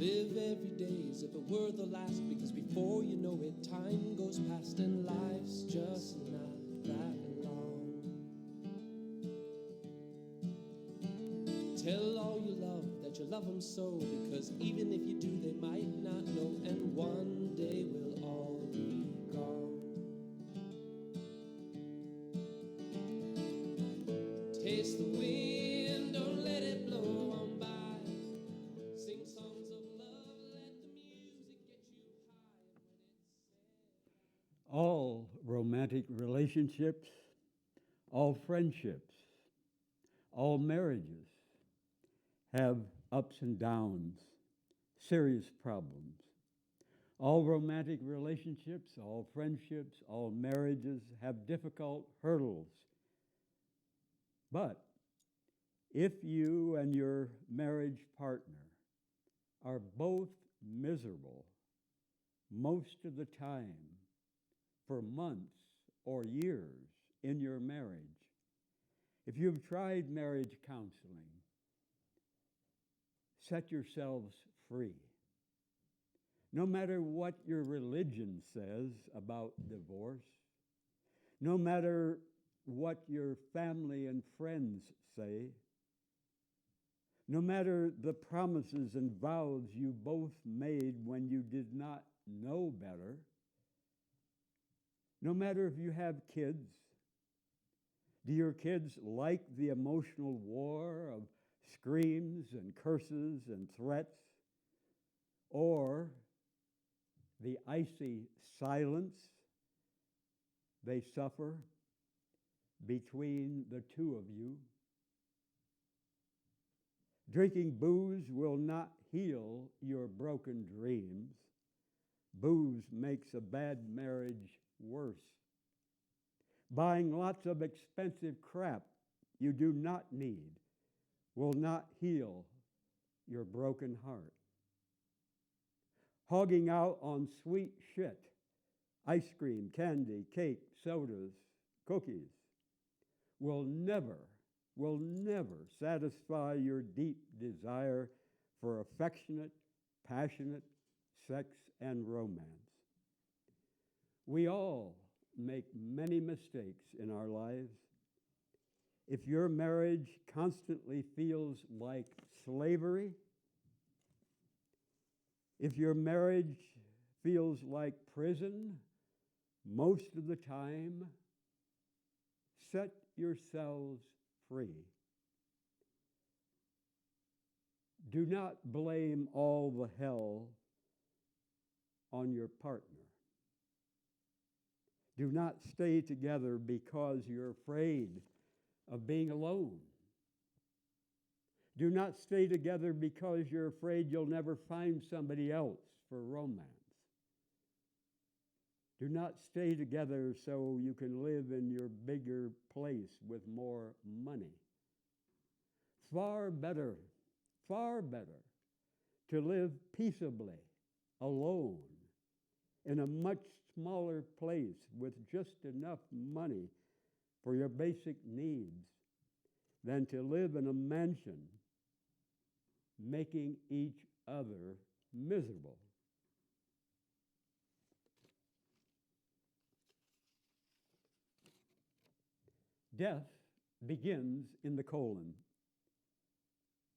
Live every day as if it were the last, because before you know it, time goes past and life's just not that long. Tell all you love that you love them so, because even if you do, they might not know, and one day we'll all be gone. Taste the wind, don't let it blow on by. Sing songs of love, let the music get you high. And when it's said, All romantic relationships, all friendships, all marriages have ups and downs, serious problems. All romantic relationships, all friendships, all marriages have difficult hurdles. But if you and your marriage partner are both miserable most of the time for months or years in your marriage, if you've tried marriage counseling, set yourselves free. No matter what your religion says about divorce, no matter what your family and friends say, no matter the promises and vows you both made when you did not know better, no matter if you have kids, do your kids like the emotional war of screams and curses and threats, or the icy silence they suffer between the two of you? Drinking booze will not heal your broken dreams. Booze makes a bad marriage worse. Buying lots of expensive crap you do not need will not heal your broken heart. Hogging out on sweet shit, ice cream, candy, cake, sodas, cookies, will never satisfy your deep desire for affectionate, passionate sex and romance. We all make many mistakes in our lives. If your marriage constantly feels like slavery, if your marriage feels like prison most of the time, set yourselves free. Do not blame all the hell on your partner. Do not stay together because you're afraid of being alone. Do not stay together because you're afraid you'll never find somebody else for romance. Do not stay together so you can live in your bigger place with more money. Far better to live peaceably, alone, in a much smaller place with just enough money for your basic needs than to live in a mansion making each other miserable. Death begins in the colon.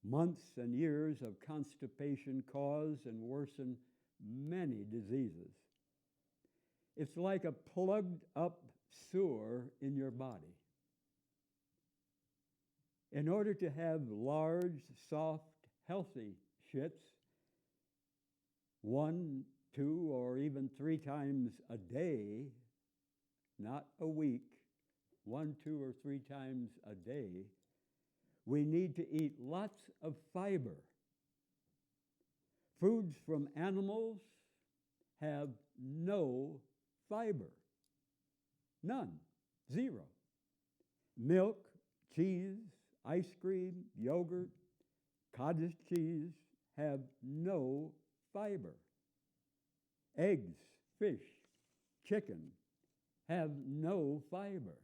Months and years of constipation cause and worsen many diseases. It's like a plugged up sewer in your body. In order to have large, soft, healthy shits 1, 2, or even 3 times a day, not a week, 1, 2, or 3 times a day, we need to eat lots of fiber. Foods from animals have no fiber. None. Zero. Milk, cheese, ice cream, yogurt, cottage cheese have no fiber. Eggs, fish, chicken have no fiber.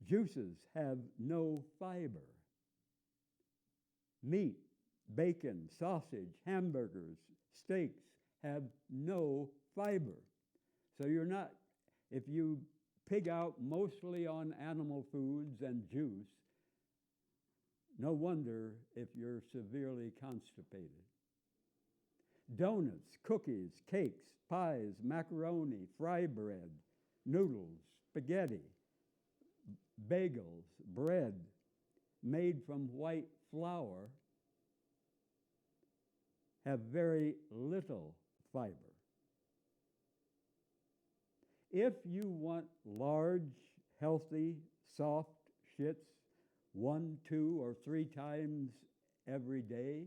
Juices have no fiber. Meat, bacon, sausage, hamburgers, steaks have no fiber. So you're not, if you pig out mostly on animal foods and juice, no wonder if you're severely constipated. Donuts, cookies, cakes, pies, macaroni, fry bread, noodles, spaghetti, bagels, bread made from white flour have very little fiber. If you want large, healthy, soft shits 1, 2, or 3 times every day,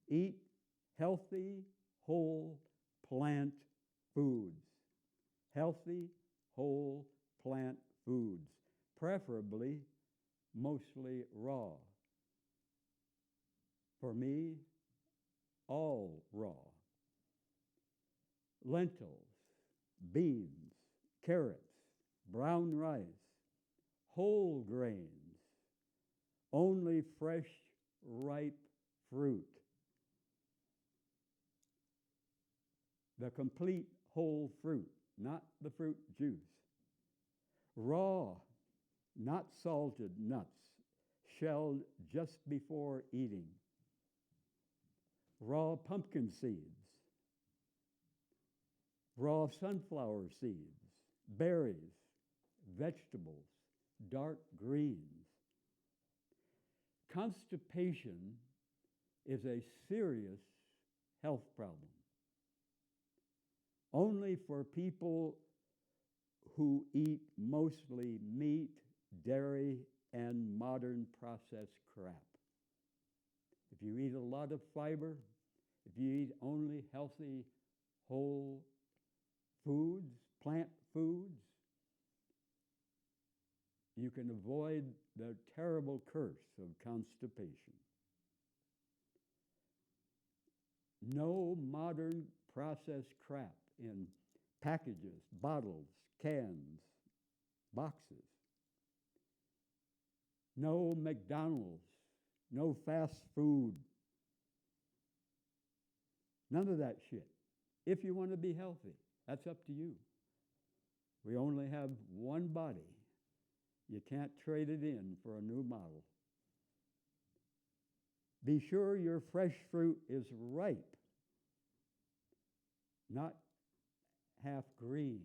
eat healthy, whole plant foods. Healthy, whole plant foods, preferably mostly raw. For me, all raw. Lentils, beans, carrots, brown rice, whole grains, only fresh, ripe fruit. The complete whole fruit, not the fruit juice. Raw, not salted nuts, shelled just before eating. Raw pumpkin seeds, raw sunflower seeds, berries, vegetables, dark greens. Constipation is a serious health problem. Only for people who eat mostly meat, dairy, and modern processed crap. If you eat a lot of fiber, if you eat only healthy, whole foods, plant foods, you can avoid the terrible curse of constipation. No modern processed crap in packages, bottles, cans, boxes. No McDonald's, no fast food. None of that shit. If you want to be healthy, that's up to you. We only have one body. You can't trade it in for a new model. Be sure your fresh fruit is ripe, not half green,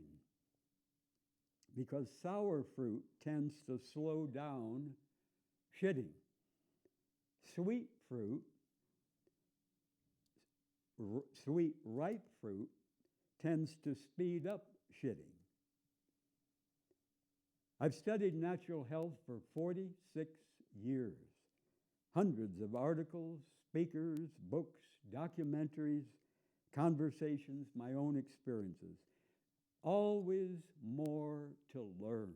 because sour fruit tends to slow down shitting. Sweet fruit, sweet ripe fruit, tends to speed up shitting. I've studied natural health for 46 years. Hundreds of articles, speakers, books, documentaries, conversations, my own experiences. Always more to learn.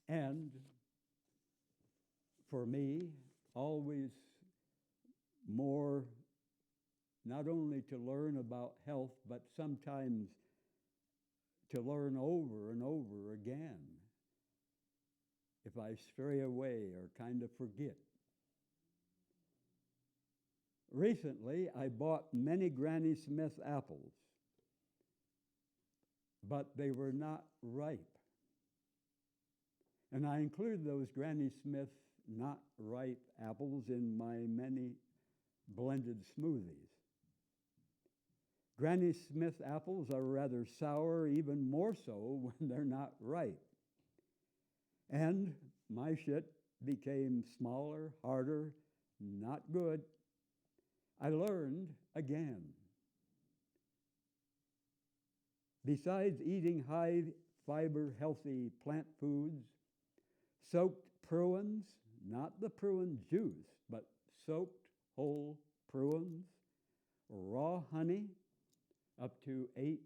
And for me, always more not only to learn about health, but sometimes to learn over and over again if I stray away or kind of forget. Recently, I bought many Granny Smith apples, but they were not ripe. And I include those Granny Smith not ripe apples in my many blended smoothies. Granny Smith apples are rather sour, even more so when they're not ripe. And my shit became smaller, harder, not good. I learned again. Besides eating high fiber, healthy plant foods, soaked prunes, not the prune juice, but soaked whole prunes, raw honey, up to 8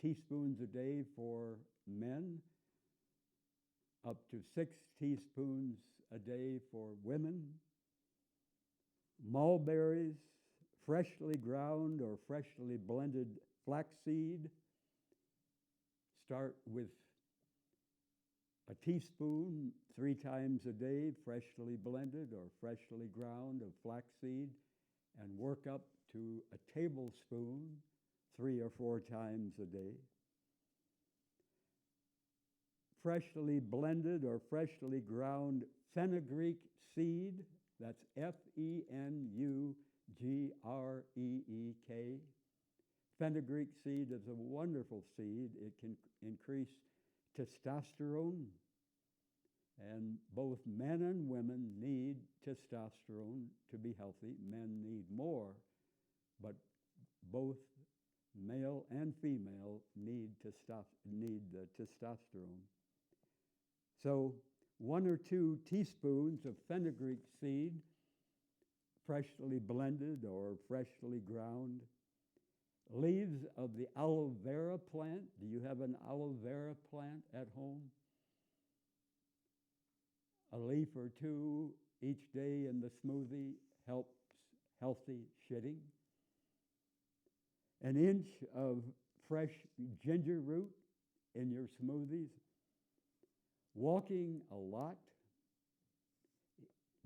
teaspoons a day for men, up to 6 teaspoons a day for women, mulberries, freshly ground or freshly blended flaxseed. Start with a teaspoon 3 times a day, freshly blended or freshly ground of flaxseed, and work up to a tablespoon 3 or 4 times a day. Freshly blended or freshly ground fenugreek seed, that's Fenugreek. Fenugreek seed is a wonderful seed. It can increase testosterone, and both men and women need testosterone to be healthy. Men need more, but both male and female need testosterone. So 1 or 2 teaspoons of fenugreek seed, freshly blended or freshly ground. Leaves of the aloe vera plant. Do you have an aloe vera plant at home? A leaf or 2 each day in the smoothie helps healthy shitting. An inch of fresh ginger root in your smoothies. Walking a lot.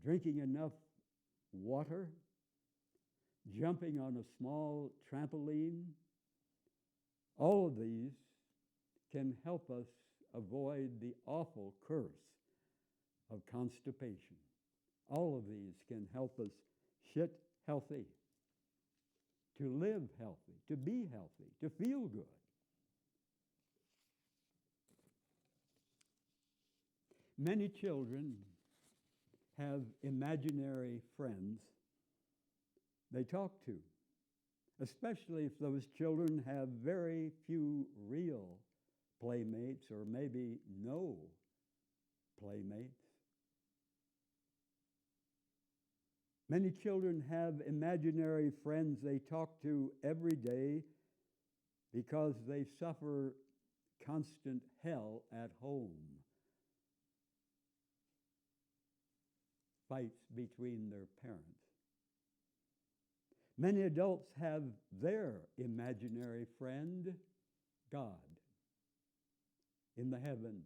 Drinking enough water. Jumping on a small trampoline. All of these can help us avoid the awful curse of constipation. All of these can help us shit healthy, to live healthy, to be healthy, to feel good. Many children have imaginary friends they talk to, especially if those children have very few real playmates or maybe no playmates. Many children have imaginary friends they talk to every day because they suffer constant hell at home. Fights between their parents. Many adults have their imaginary friend, God, in the heavens.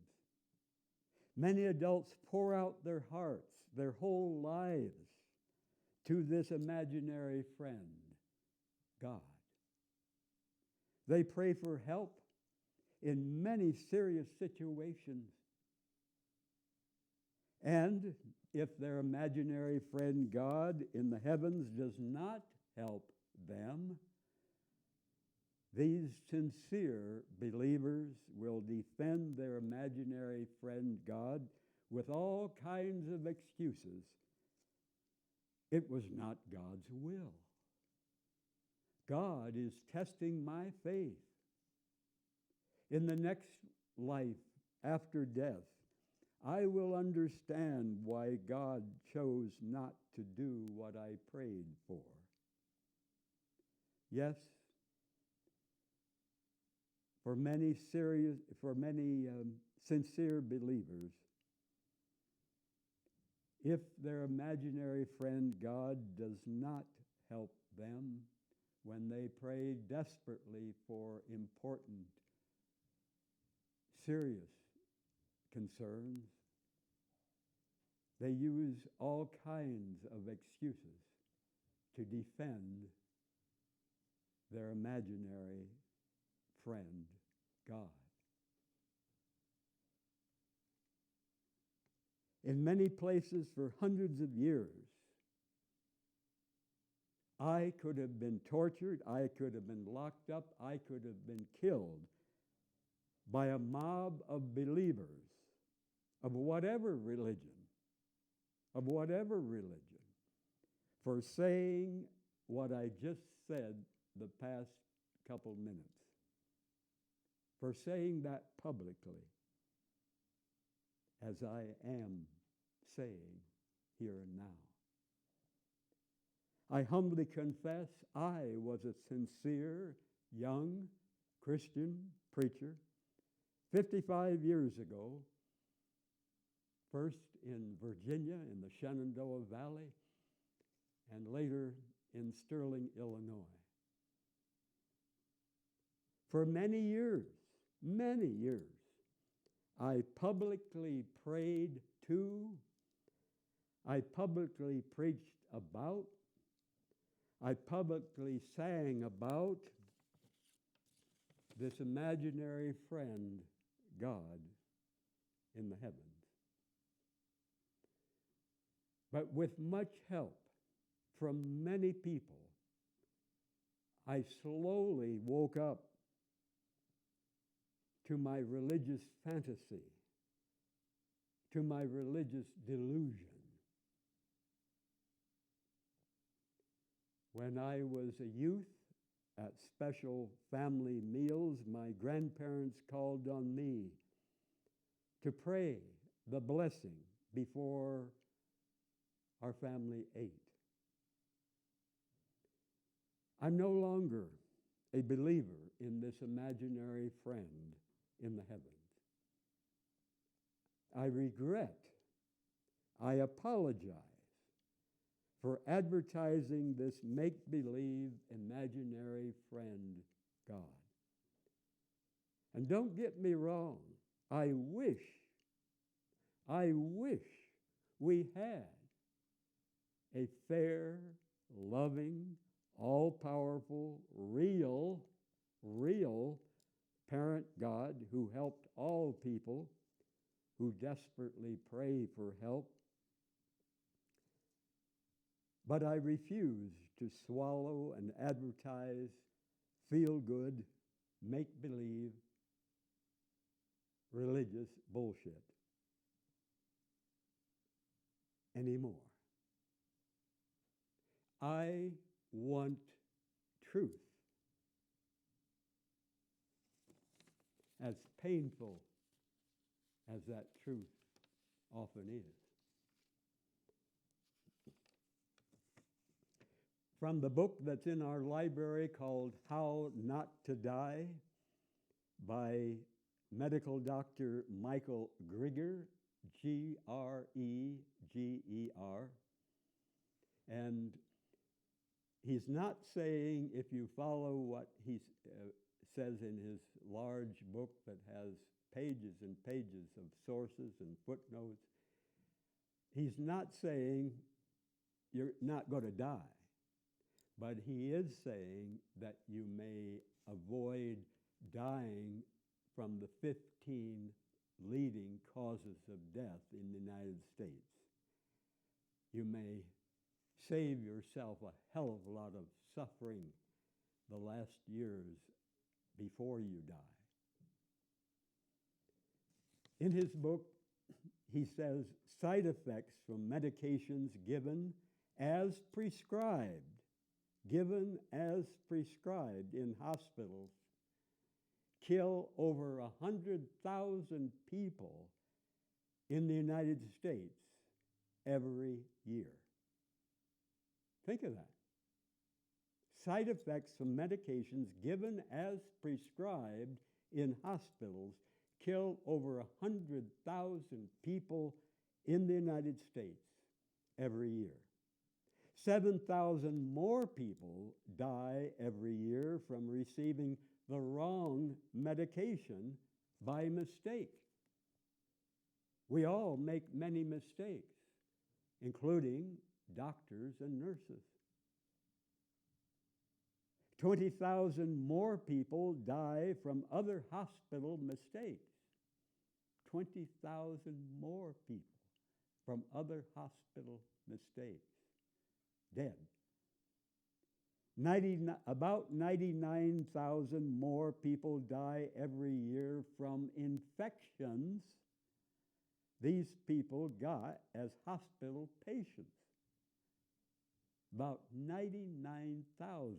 Many adults pour out their hearts, their whole lives, to this imaginary friend, God. They pray for help in many serious situations. And if their imaginary friend, God, in the heavens does not help them, these sincere believers will defend their imaginary friend, God, with all kinds of excuses. It was not God's will. God is testing my faith. In the next life, after death, I will understand why God chose not to do what I prayed for. Yes, for many sincere believers, if their imaginary friend God does not help them when they pray desperately for important, serious concerns, they use all kinds of excuses to defend their imaginary friend, God. In many places for hundreds of years, I could have been tortured, I could have been locked up, I could have been killed by a mob of believers of whatever religion, for saying what I just said the past couple minutes, for saying that publicly, as I am saying here and now. I humbly confess I was a sincere, young Christian preacher 55 years ago, first in Virginia in the Shenandoah Valley, and later in Sterling, Illinois. For many years, I publicly prayed to, I publicly preached about, I publicly sang about this imaginary friend, God, in the heavens. But with much help from many people, I slowly woke up to my religious fantasy, to my religious delusion. When I was a youth, at special family meals, my grandparents called on me to pray the blessing before our family ate. I'm no longer a believer in this imaginary friend in the heavens. I regret, I apologize for advertising this make-believe imaginary friend, God. And don't get me wrong, I wish we had a fair, loving, all-powerful, real parent God who helped all people who desperately pray for help. But I refuse to swallow and advertise feel-good, make-believe, religious bullshit anymore. I want truth. As painful as that truth often is. From the book that's in our library called How Not to Die by medical doctor Michael Grieger, Greger. And he's not saying, if you follow what he says in his large book that has pages and pages of sources and footnotes, he's not saying you're not going to die. But he is saying that you may avoid dying from the 15 leading causes of death in the United States. You may save yourself a hell of a lot of suffering the last years before you die. In his book, he says side effects from medications given as prescribed in hospitals kill over 100,000 people in the United States every year. Think of that. Side effects from medications given as prescribed in hospitals kill over 100,000 people in the United States every year. 7,000 more people die every year from receiving the wrong medication by mistake. We all make many mistakes, including doctors and nurses. 20,000 more people die from other hospital mistakes. 20,000 more people from other hospital mistakes. Dead. About 99,000 more people die every year from infections these people got as hospital patients. About 99,000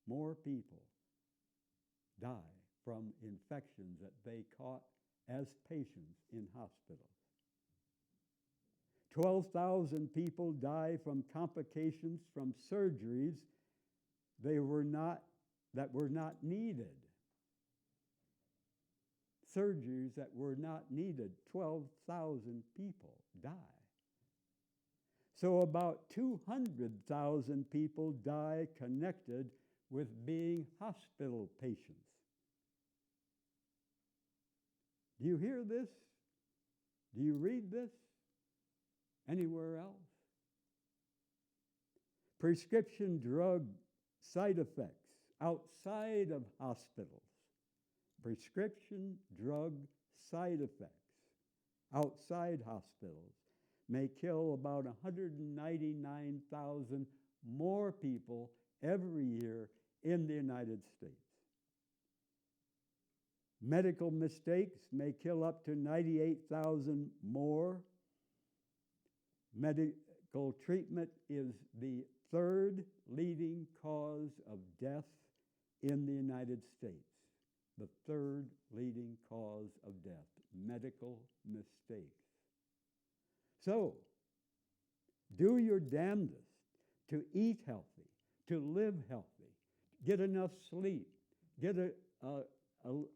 more people die from infections that they caught as patients in hospitals. 12,000 people die from complications from surgeries that were not needed. Surgeries that were not needed. 12,000 people die. So about 200,000 people die connected with being hospital patients. Do you hear this? Do you read this anywhere else? Prescription drug side effects outside of hospitals. Prescription drug side effects outside hospitals may kill about 199,000 more people every year in the United States. Medical mistakes may kill up to 98,000 more. Medical treatment is the third leading cause of death in the United States. The third leading cause of death, medical mistakes. So, do your damnedest to eat healthy, to live healthy, get enough sleep, get a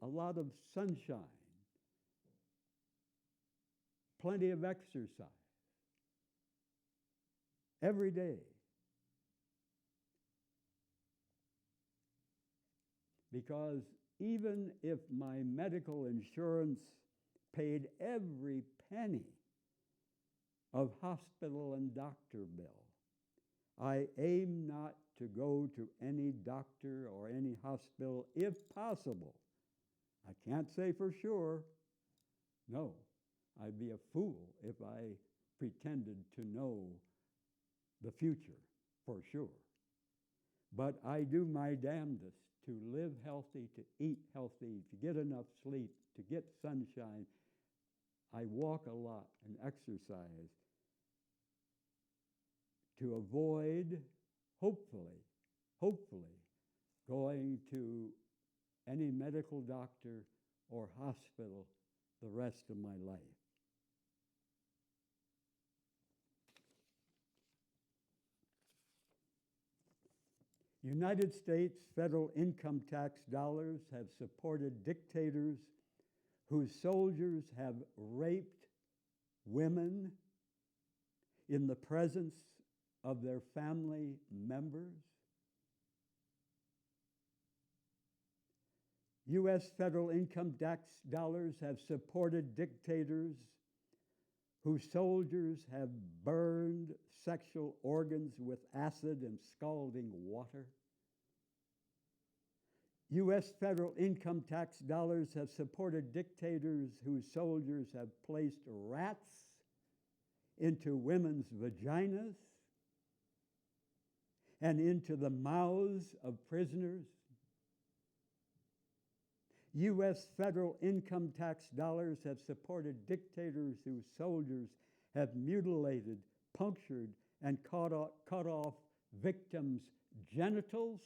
lot of sunshine, plenty of exercise every day. Because even if my medical insurance paid every penny of hospital and doctor bill, I aim not to go to any doctor or any hospital if possible. I can't say for sure. No, I'd be a fool if I pretended to know the future for sure. But I do my damnedest to live healthy, to eat healthy, to get enough sleep, to get sunshine. I walk a lot and exercise to avoid, hopefully, going to any medical doctor or hospital the rest of my life. United States federal income tax dollars have supported dictators whose soldiers have raped women in the presence of their family members. U.S. federal income tax dollars have supported dictators whose soldiers have burned sexual organs with acid and scalding water. U.S. federal income tax dollars have supported dictators whose soldiers have placed rats into women's vaginas and into the mouths of prisoners. U.S. federal income tax dollars have supported dictators whose soldiers have mutilated, punctured, and cut off victims' genitals,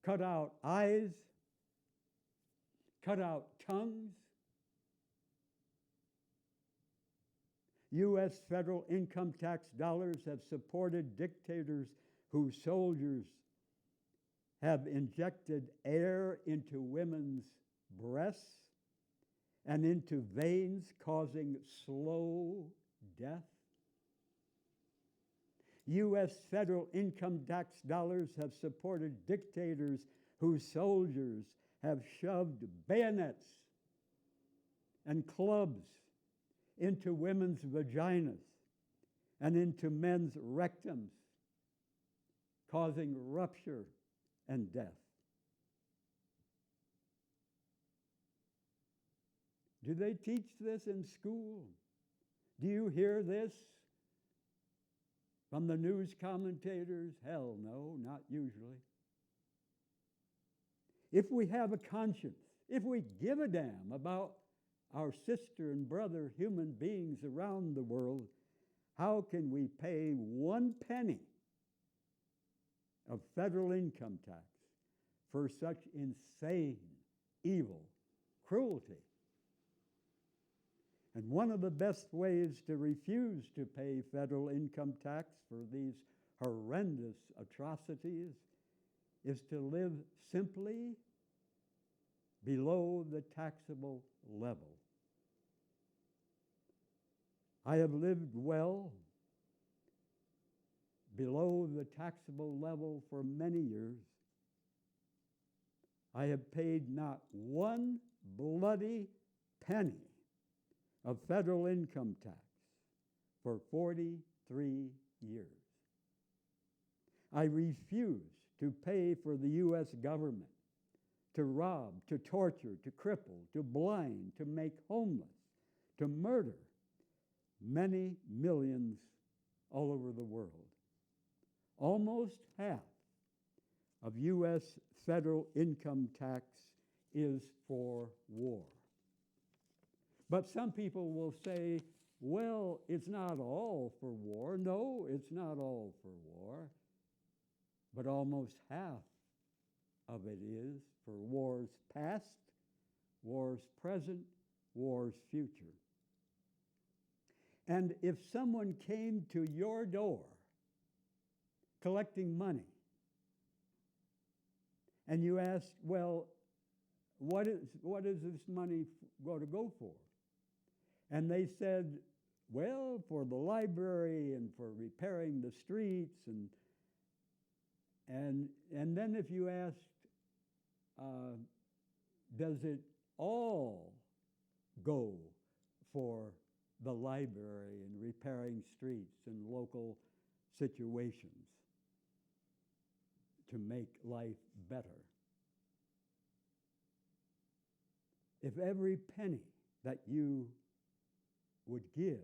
cut out eyes, cut out tongues. U.S. federal income tax dollars have supported dictators whose soldiers have injected air into women's breasts and into veins, causing slow death. U.S. federal income tax dollars have supported dictators whose soldiers have shoved bayonets and clubs into women's vaginas and into men's rectums, causing rupture and death. Do they teach this in school? Do you hear this from the news commentators? Hell no, not usually. If we have a conscience, if we give a damn about our sister and brother human beings around the world, how can we pay 1 penny of federal income tax for such insane, evil cruelty? And one of the best ways to refuse to pay federal income tax for these horrendous atrocities is to live simply below the taxable level. I have lived well below the taxable level for many years. I have paid not one bloody penny of federal income tax for 43 years. I refuse to pay for the U.S. government to rob, to torture, to cripple, to blind, to make homeless, to murder many millions all over the world. Almost half of U.S. federal income tax is for war. But some people will say, well, it's not all for war. No, it's not all for war. But almost half of it is for wars past, wars present, wars future. And if someone came to your door collecting money, and you asked, well, what is this money going to go for? And they said, well, for the library and for repairing the streets, and then if you asked, does it all go for the library and repairing streets and local situations to make life better? If every penny that you would give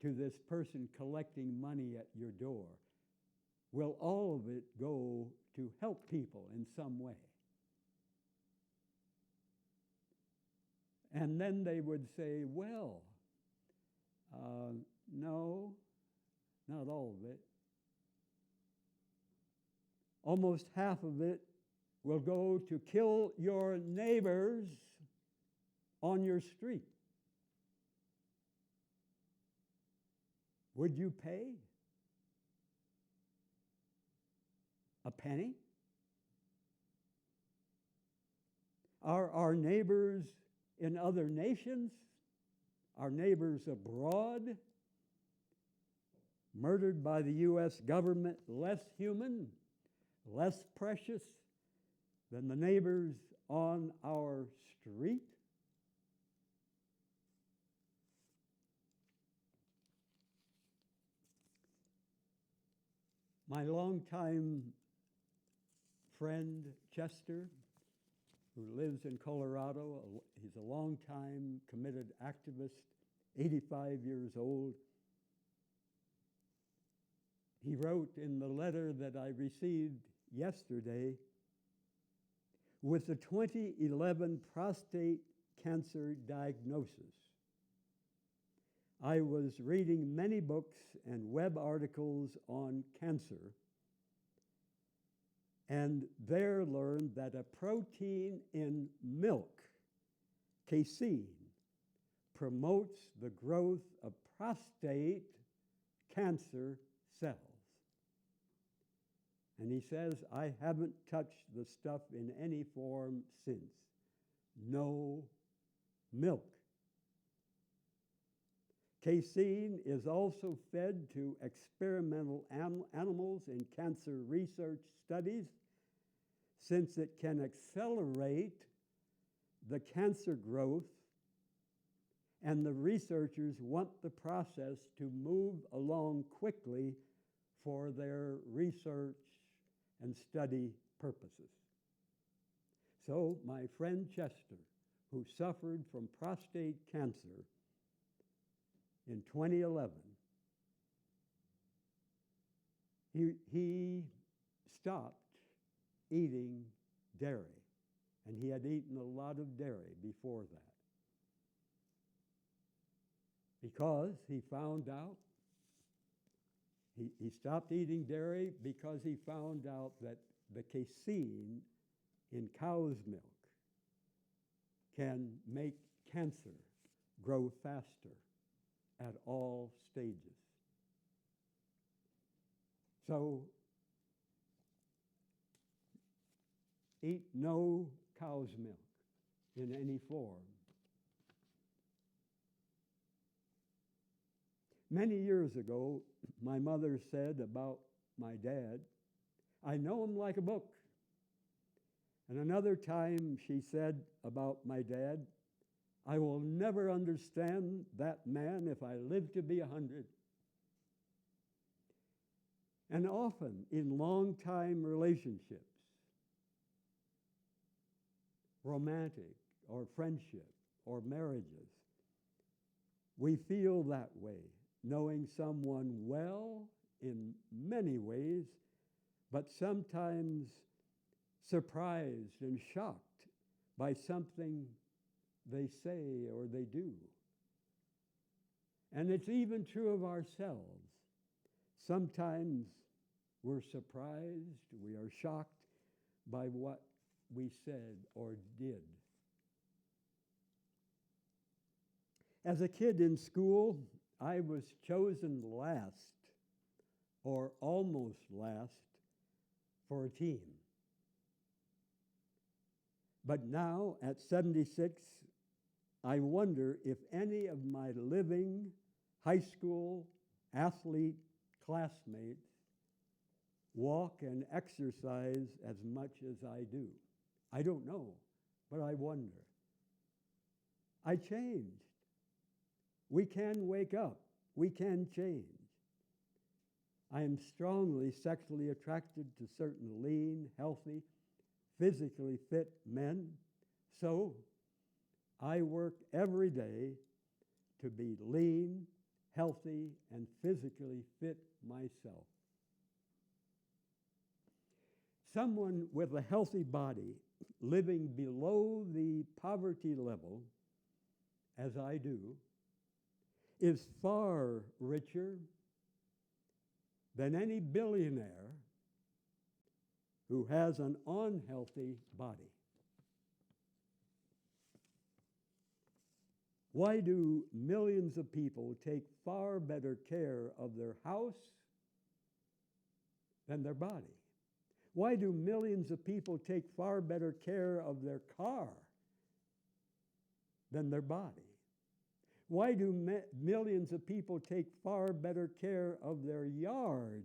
to this person collecting money at your door, will all of it go to help people in some way? And then they would say, well, no, not all of it. Almost half of it will go to kill your neighbors on your street. Would you pay a penny? Are our neighbors in other nations, our neighbors abroad, murdered by the U.S. government, less human, less precious than the neighbors on our street? My longtime friend, Chester, who lives in Colorado, he's a longtime committed activist, 85 years old. He wrote in the letter that I received yesterday, with the 2011 prostate cancer diagnosis, I was reading many books and web articles on cancer, and there learned that a protein in milk, casein, promotes the growth of prostate cancer cells. And he says, I haven't touched the stuff in any form since. No milk. Casein is also fed to experimental animals in cancer research studies, since it can accelerate the cancer growth, and the researchers want the process to move along quickly for their research and study purposes. So my friend Chester, who suffered from prostate cancer in 2011, he stopped eating dairy, and he had eaten a lot of dairy before that, because he found out, he stopped eating dairy because he found out that the casein in cow's milk can make cancer grow faster at all stages. So eat no cow's milk in any form. Many years ago, my mother said about my dad, I know him like a book. And another time she said about my dad, I will never understand that man if I live to be 100. And often in long-time relationships, romantic or friendship or marriages, we feel that way, knowing someone well in many ways, but sometimes surprised and shocked by something they say or they do. And it's even true of ourselves. Sometimes we're surprised, we are shocked by what we said or did. As a kid in school, I was chosen last, or almost last, for a team. But now, at 76, I wonder if any of my living high school athlete classmates walk and exercise as much as I do. I don't know, but I wonder. I changed. We can wake up. We can change. I am strongly sexually attracted to certain lean, healthy, physically fit men. So I work every day to be lean, healthy, and physically fit myself. Someone with a healthy body living below the poverty level, as I do, is far richer than any billionaire who has an unhealthy body. Why do millions of people take far better care of their house than their body? Why do millions of people take far better care of their car than their body? Why do millions of people take far better care of their yard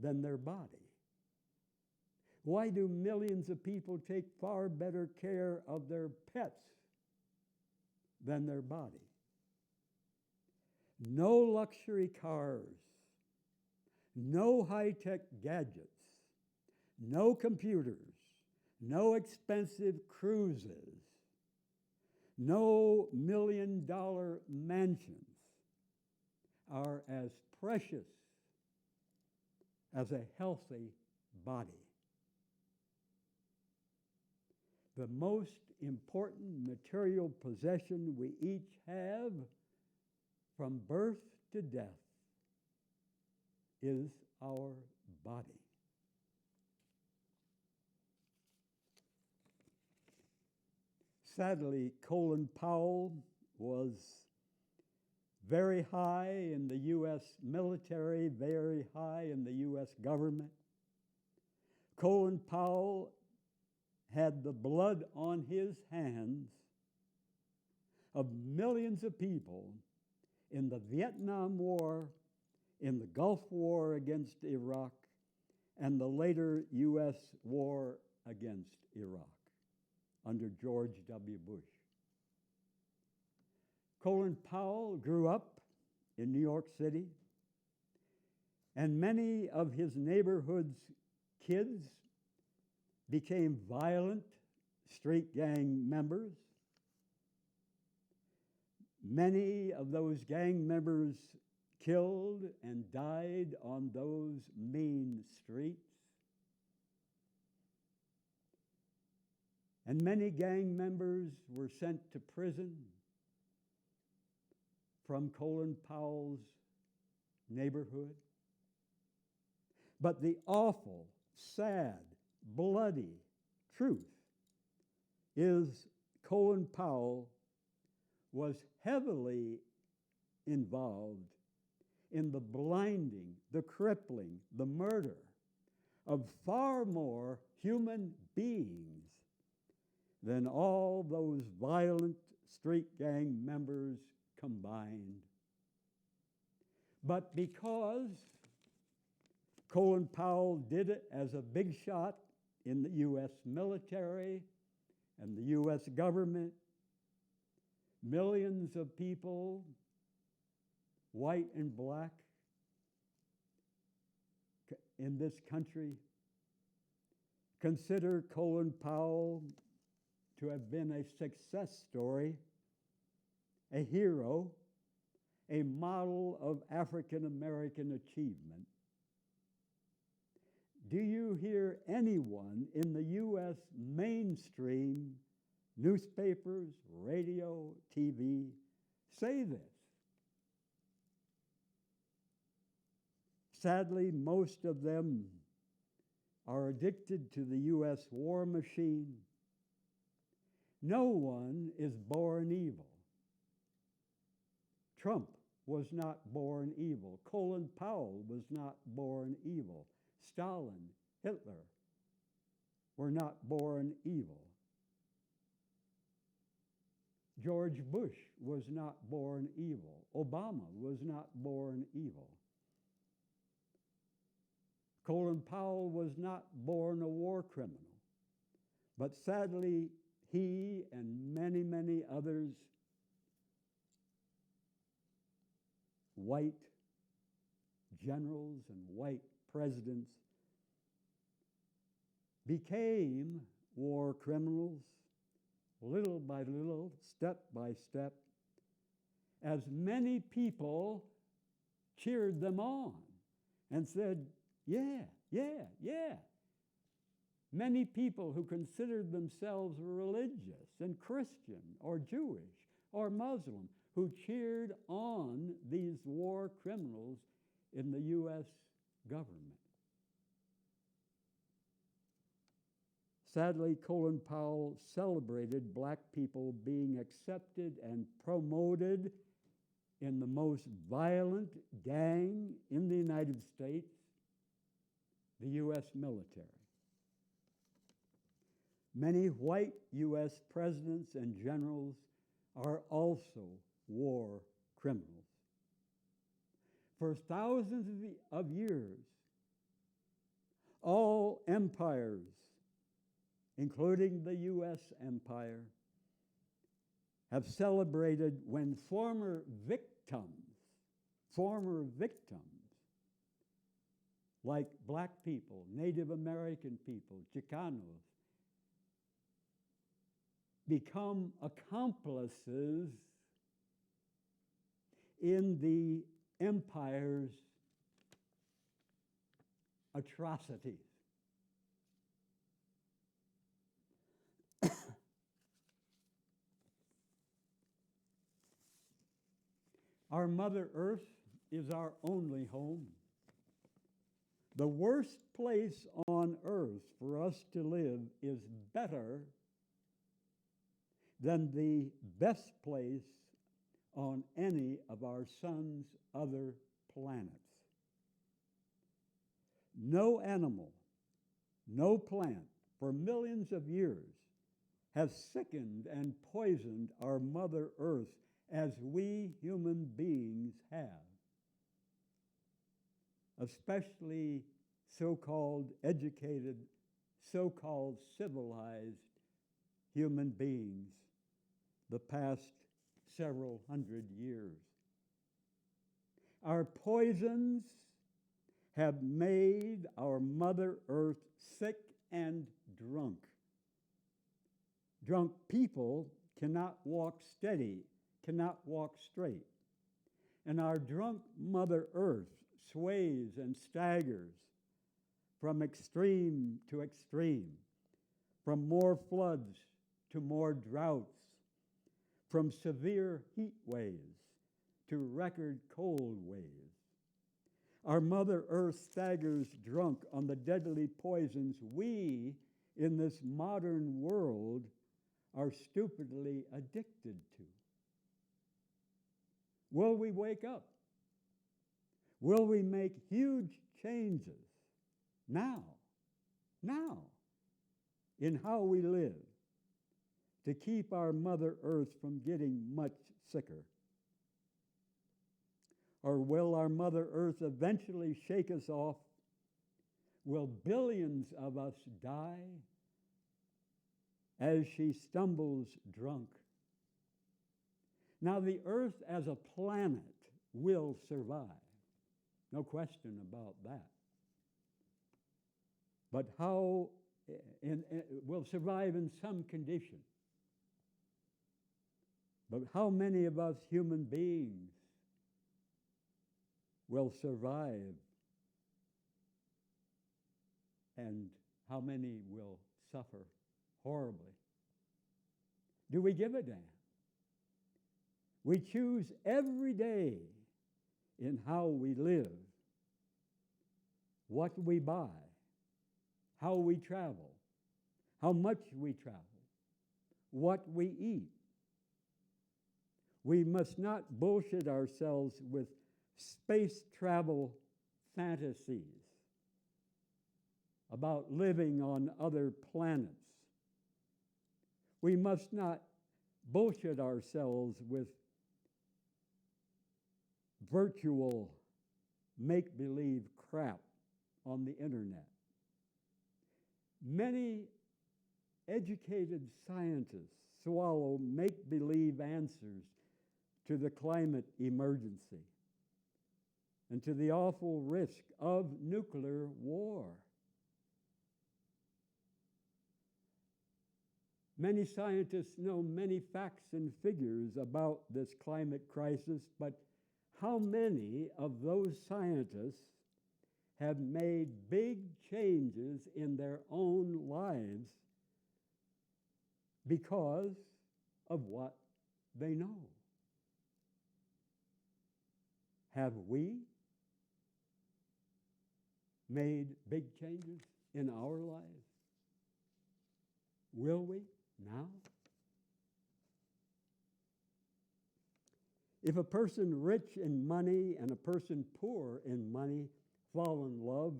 than their body? Why do millions of people take far better care of their pets than their body? No luxury cars, no high-tech gadgets, no computers, no expensive cruises, no million-dollar mansions are as precious as a healthy body. The most important material possession we each have from birth to death is our body. Sadly, Colin Powell was very high in the U.S. military, very high in the U.S. government. Colin Powell had the blood on his hands of millions of people in the Vietnam War, in the Gulf War against Iraq, and the later U.S. war against Iraq under George W. Bush. Colin Powell grew up in New York City, and many of his neighborhood's kids became violent street gang members. Many of those gang members killed and died on those mean streets. And many gang members were sent to prison from Colin Powell's neighborhood. But the awful, sad, bloody truth is Colin Powell was heavily involved in the blinding, the crippling, the murder of far more human beings than all those violent street gang members combined. But because Colin Powell did it as a big shot in the U.S. military and the U.S. government, millions of people, white and black, in this country, consider Colin Powell to have been a success story, a hero, a model of African American achievement. Do you hear anyone in the U.S. mainstream newspapers, radio, TV say this? Sadly, most of them are addicted to the U.S. war machine. No one is born evil. Trump was not born evil. Colin Powell was not born evil. Stalin, Hitler were not born evil. George Bush was not born evil. Obama was not born evil. Colin Powell was not born a war criminal. But sadly, he and many, many others, white generals and white presidents, became war criminals little by little, step by step, as many people cheered them on and said, yeah, yeah, yeah. Many people who considered themselves religious and Christian or Jewish or Muslim who cheered on these war criminals in the U.S. government. Sadly, Colin Powell celebrated black people being accepted and promoted in the most violent gang in the United States, the U.S. military. Many white U.S. presidents and generals are also war criminals. For thousands of years, all empires, including the U.S. empire, have celebrated when former victims, like black people, Native American people, Chicanos, become accomplices in the empire's atrocities. Our Mother Earth is our only home. The worst place on earth for us to live is better than the best place on any of our sun's other planets. No animal, no plant for millions of years has sickened and poisoned our Mother Earth as we human beings have, especially so-called educated, so-called civilized human beings the past several hundred years. Our poisons have made our Mother Earth sick and drunk. Drunk people cannot walk steady, cannot walk straight. And our drunk Mother Earth sways and staggers from extreme to extreme, from more floods to more droughts, from severe heat waves to record cold waves. Our Mother Earth staggers drunk on the deadly poisons we, in this modern world, are stupidly addicted to. Will we wake up? Will we make huge changes now, in how we live to keep our Mother Earth from getting much sicker? Or will our Mother Earth eventually shake us off? Will billions of us die as she stumbles drunk? Now, the Earth as a planet will survive. No question about that. But how will survive in some condition. But how many of us human beings will survive, and how many will suffer horribly? Do we give a damn? We choose every day in how we live, what we buy, how we travel, how much we travel, what we eat. We must not bullshit ourselves with space travel fantasies about living on other planets. We must not bullshit ourselves with virtual make-believe crap on the internet. Many educated scientists swallow make-believe answers to the climate emergency and to the awful risk of nuclear war. Many scientists know many facts and figures about this climate crisis, but how many of those scientists have made big changes in their own lives because of what they know? Have we made big changes in our lives? Will we now? If a person rich in money and a person poor in money fall in love,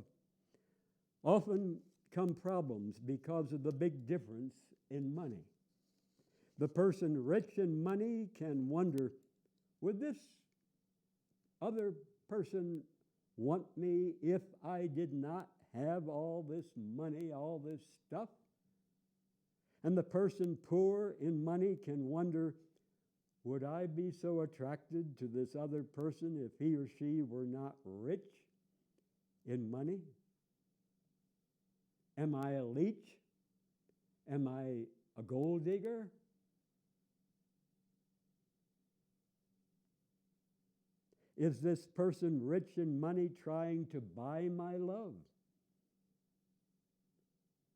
often come problems because of the big difference in money. The person rich in money can wonder, would this other person want me if I did not have all this money, all this stuff? And the person poor in money can wonder, would I be so attracted to this other person if he or she were not rich in money? Am I a leech? Am I a gold digger? Is this person rich in money trying to buy my love?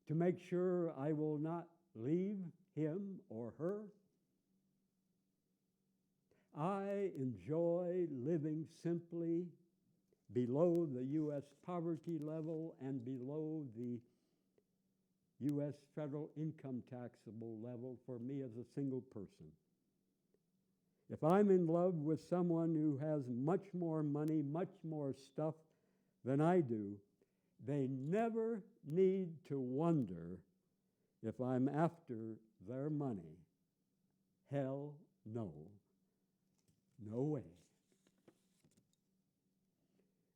To make sure I will not leave him or her? I enjoy living simply below the U.S. poverty level and below the U.S. federal income taxable level for me as a single person. If I'm in love with someone who has much more money, much more stuff than I do, they never need to wonder if I'm after their money. Hell no. No way.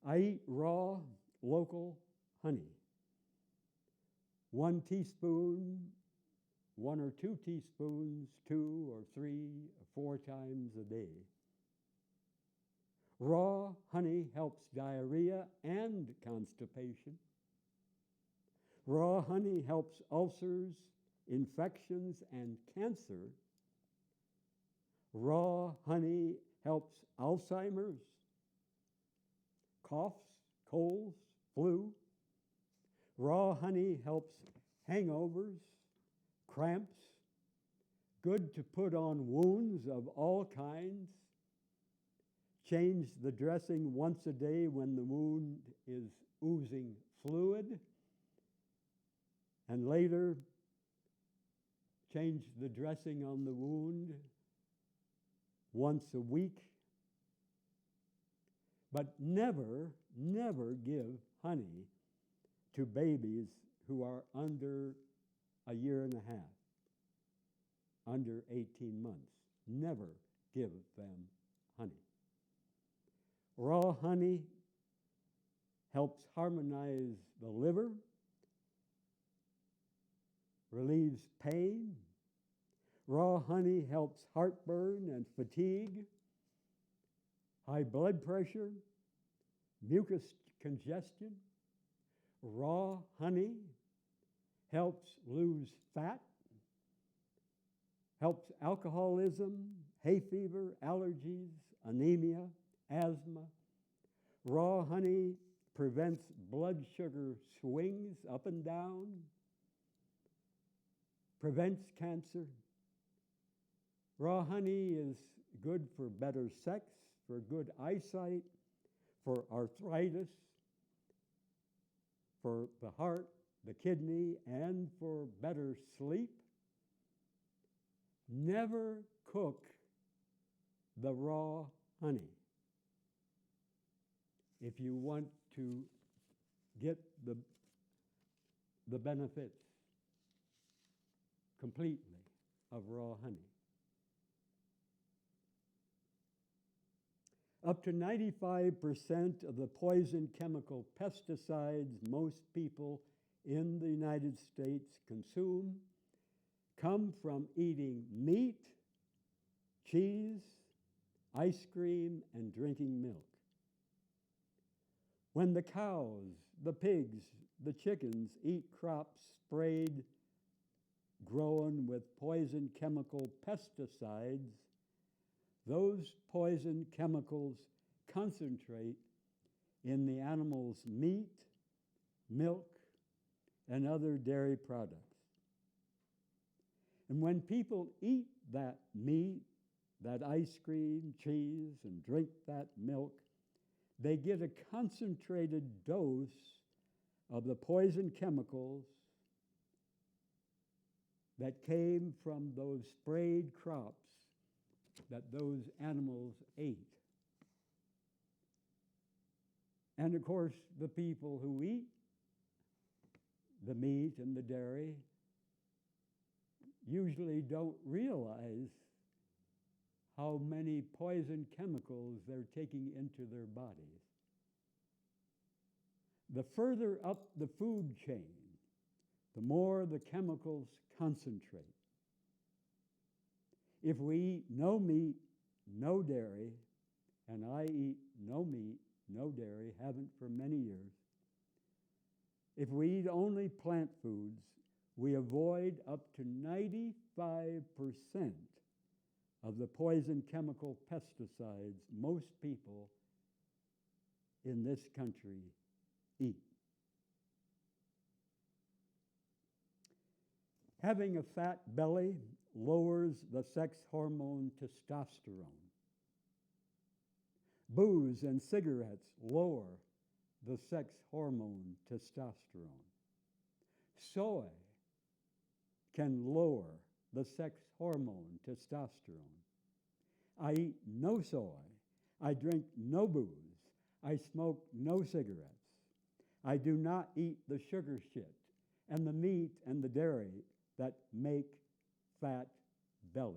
I eat raw, local honey. 1 teaspoon, 1 or 2 teaspoons, 2 or 3 or 4 times a day. Raw honey helps diarrhea and constipation. Raw honey helps ulcers, infections, and cancer. Raw honey helps Alzheimer's, coughs, colds, flu. Raw honey helps hangovers, cramps, good to put on wounds of all kinds. Change the dressing once a day when the wound is oozing fluid. And later, change the dressing on the wound once a week. But never, never give honey to babies who are under a year and a half, under 18 months. Never give them honey. Raw honey helps harmonize the liver, relieves pain. Raw honey helps heartburn and fatigue, high blood pressure, mucus congestion. Raw honey helps lose fat, helps alcoholism, hay fever, allergies, anemia, asthma. Raw honey prevents blood sugar swings up and down, prevents cancer. Raw honey is good for better sex, for good eyesight, for arthritis, for the heart, the kidney, and for better sleep. Never cook the raw honey if you want to get the benefits completely of raw honey. Up to 95% of the poison chemical pesticides most people in the United States consume come from eating meat, cheese, ice cream, and drinking milk. When the cows, the pigs, the chickens eat crops sprayed, grown with poison chemical pesticides, those poison chemicals concentrate in the animal's meat, milk, and other dairy products. And when people eat that meat, that ice cream, cheese, and drink that milk, they get a concentrated dose of the poison chemicals that came from those sprayed crops that those animals ate. And of course, the people who eat the meat and the dairy usually don't realize how many poison chemicals they're taking into their bodies. The further up the food chain, the more the chemicals concentrate. If we eat no meat, no dairy, and I eat no meat, no dairy, haven't for many years, if we eat only plant foods, we avoid up to 95% of the poison chemical pesticides most people in this country eat. Having a fat belly lowers the sex hormone testosterone. Booze and cigarettes lower the sex hormone testosterone. Soy can lower the sex hormone testosterone. I eat no soy. I drink no booze. I smoke no cigarettes. I do not eat the sugar shit and the meat and the dairy that make fat bellies.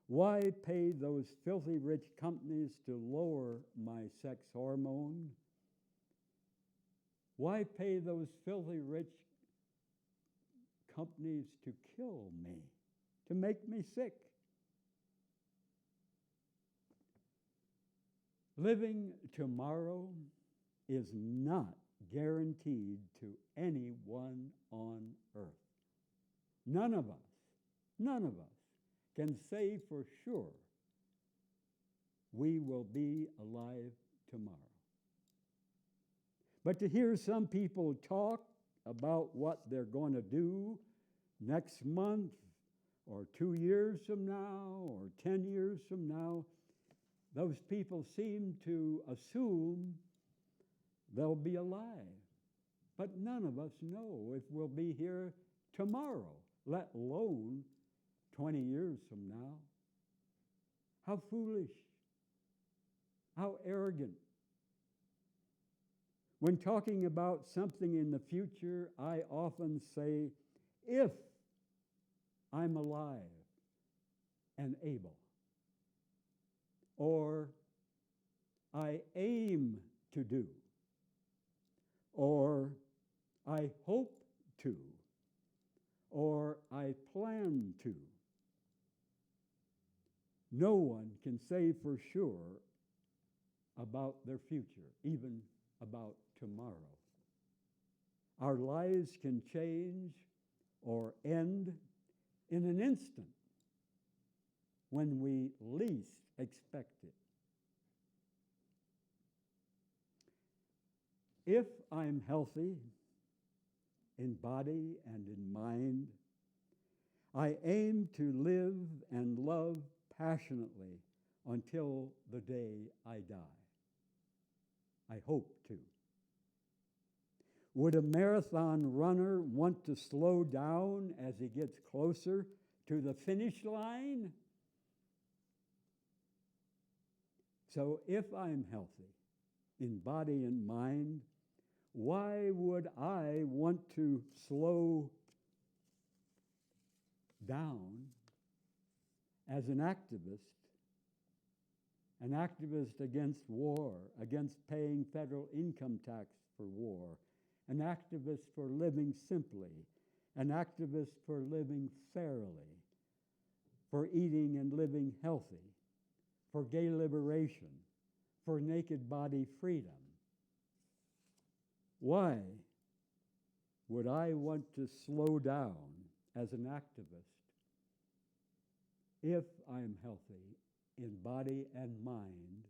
Why pay those filthy rich companies to lower my sex hormone? Why pay those filthy rich companies to kill me, to make me sick? Living tomorrow is not guaranteed to anyone on earth. None of us can say for sure we will be alive tomorrow. But to hear some people talk about what they're going to do next month or 2 years from now or 10 years from now, those people seem to assume they'll be alive. But none of us know if we'll be here tomorrow, let alone 20 years from now. How foolish. How arrogant. When talking about something in the future, I often say, if I'm alive and able, or I aim to do, or I hope to, or I plan to. No one can say for sure about their future, even about tomorrow. Our lives can change or end in an instant when we least expect it. If I'm healthy in body and in mind, I aim to live and love passionately until the day I die. I hope to. Would a marathon runner want to slow down as he gets closer to the finish line? So if I'm healthy in body and mind, why would I want to slow down as an activist against war, against paying federal income tax for war, an activist for living simply, an activist for living fairly, for eating and living healthy, for gay liberation, for naked body freedom? Why would I want to slow down as an activist if I'm healthy in body and mind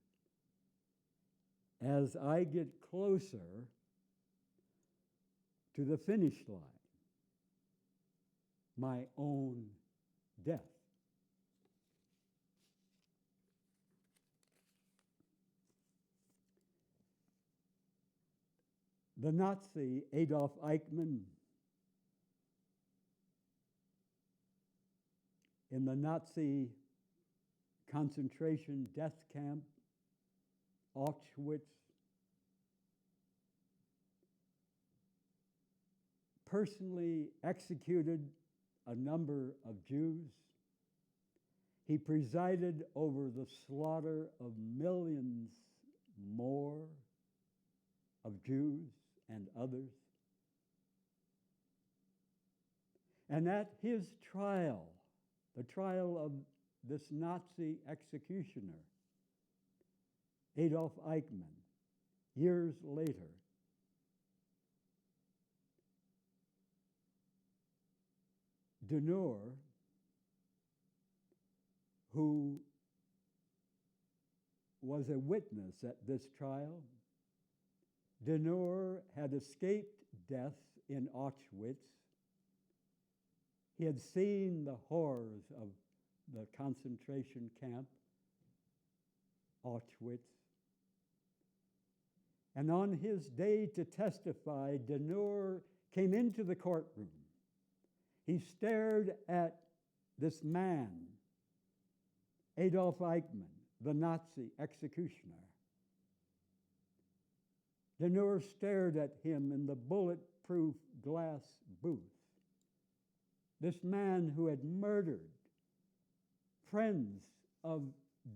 as I get closer to the finish line, my own death? The Nazi Adolf Eichmann, in the Nazi concentration death camp, Auschwitz, personally executed a number of Jews. He presided over the slaughter of millions more of Jews and others. And at his trial, the trial of this Nazi executioner, Adolf Eichmann, years later, Denur, who was a witness at this trial, Denur had escaped death in Auschwitz. He had seen the horrors of the concentration camp, Auschwitz. And on his day to testify, Denur came into the courtroom. He stared at this man, Adolf Eichmann, the Nazi executioner. Denur stared at him in the bulletproof glass booth. This man who had murdered friends of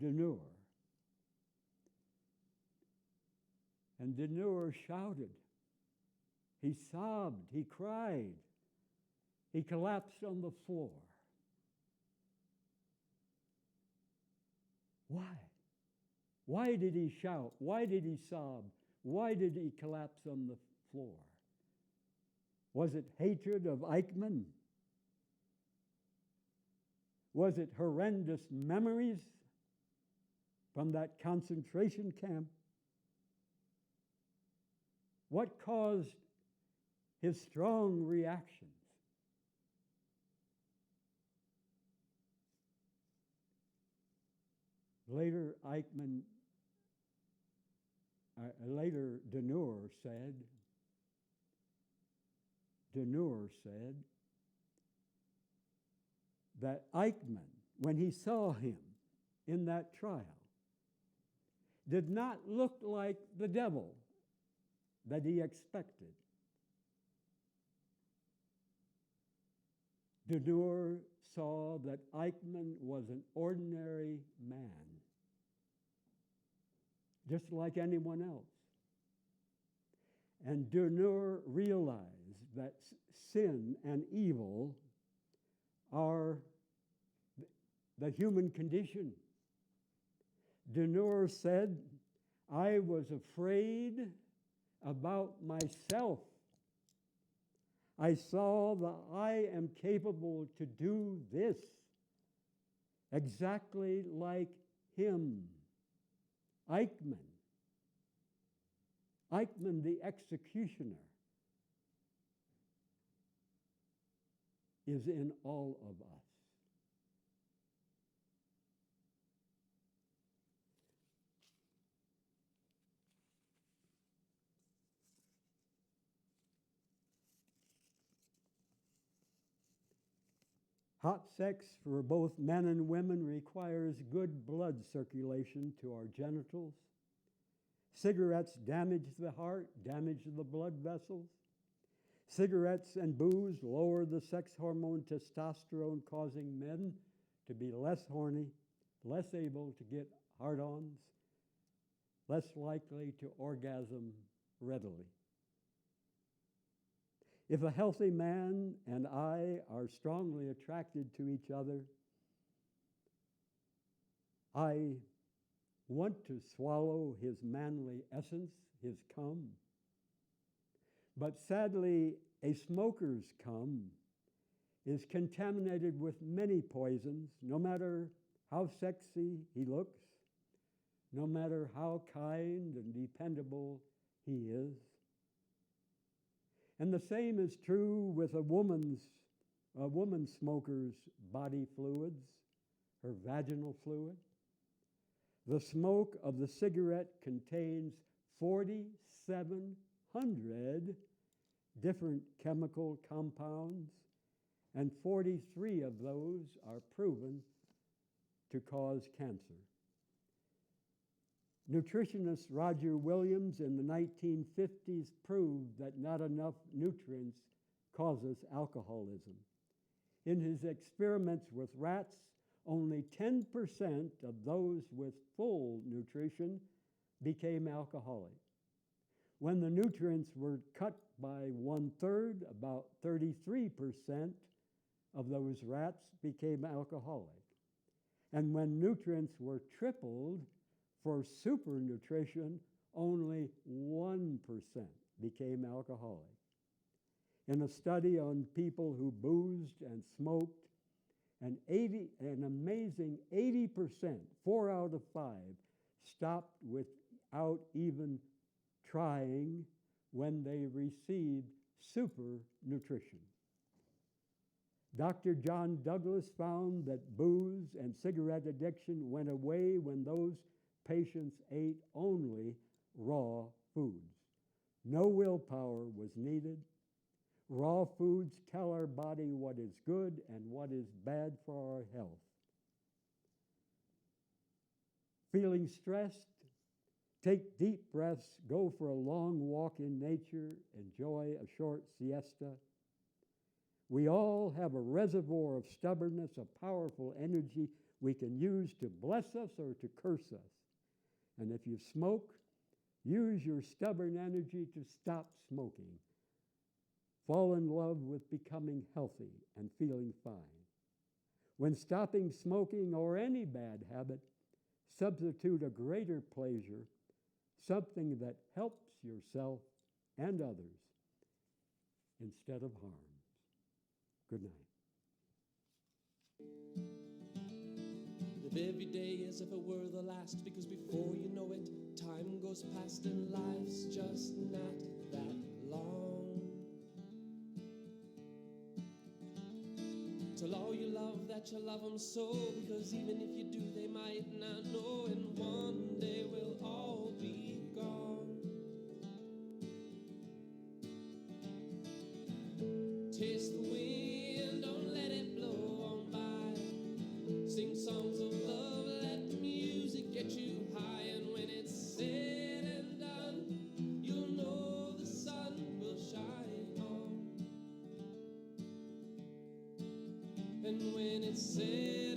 Denur. And Denur shouted. He sobbed. He cried. He collapsed on the floor. Why? Why did he shout? Why did he sob? Why did he collapse on the floor? Was it hatred of Eichmann? Was it horrendous memories from that concentration camp? What caused his strong reactions? Later, Denur said that Eichmann, when he saw him in that trial, did not look like the devil that he expected. Denur saw that Eichmann was an ordinary man, just like anyone else. And Denur realized that sin and evil are the human condition. Deneur said, I was afraid about myself. I saw that I am capable to do this exactly like him. Eichmann, the executioner, is in all of us. Hot sex for both men and women requires good blood circulation to our genitals. Cigarettes damage the heart, damage the blood vessels. Cigarettes and booze lower the sex hormone testosterone, causing men to be less horny, less able to get hard-ons, less likely to orgasm readily. If a healthy man and I are strongly attracted to each other, I want to swallow his manly essence, his cum. But sadly, a smoker's cum is contaminated with many poisons, no matter how sexy he looks, no matter how kind and dependable he is. And the same is true with a woman smoker's body fluids, her vaginal fluid. The smoke of the cigarette contains 4,700 different chemical compounds, and 43 of those are proven to cause cancer. Nutritionist Roger Williams in the 1950s proved that not enough nutrients causes alcoholism. In his experiments with rats, only 10% of those with full nutrition became alcoholic. When the nutrients were cut by 1/3, about 33% of those rats became alcoholic. And when nutrients were tripled for supernutrition, only 1% became alcoholic. In a study on people who boozed and smoked, an amazing 80%, 4 out of 5, stopped without even trying when they received super nutrition. Dr. John Douglas found that booze and cigarette addiction went away when those patients ate only raw foods. No willpower was needed. Raw foods tell our body what is good and what is bad for our health. Feeling stressed? Take deep breaths, go for a long walk in nature, enjoy a short siesta. We all have a reservoir of stubbornness, a powerful energy we can use to bless us or to curse us. And if you smoke, use your stubborn energy to stop smoking. Fall in love with becoming healthy and feeling fine. When stopping smoking or any bad habit, substitute a greater pleasure, something that helps yourself and others instead of harms. Good night. Live every day as if it were the last, because before you know it, time goes past and life's just not that long. Tell all you love that you love them so, because even if you do, they might not know, and one day we'll all be gone. Taste the wind, don't let it blow on by. Sing songs of love, let the music get you high, and when it's said and done, you'll know the sun will shine on. And when it's said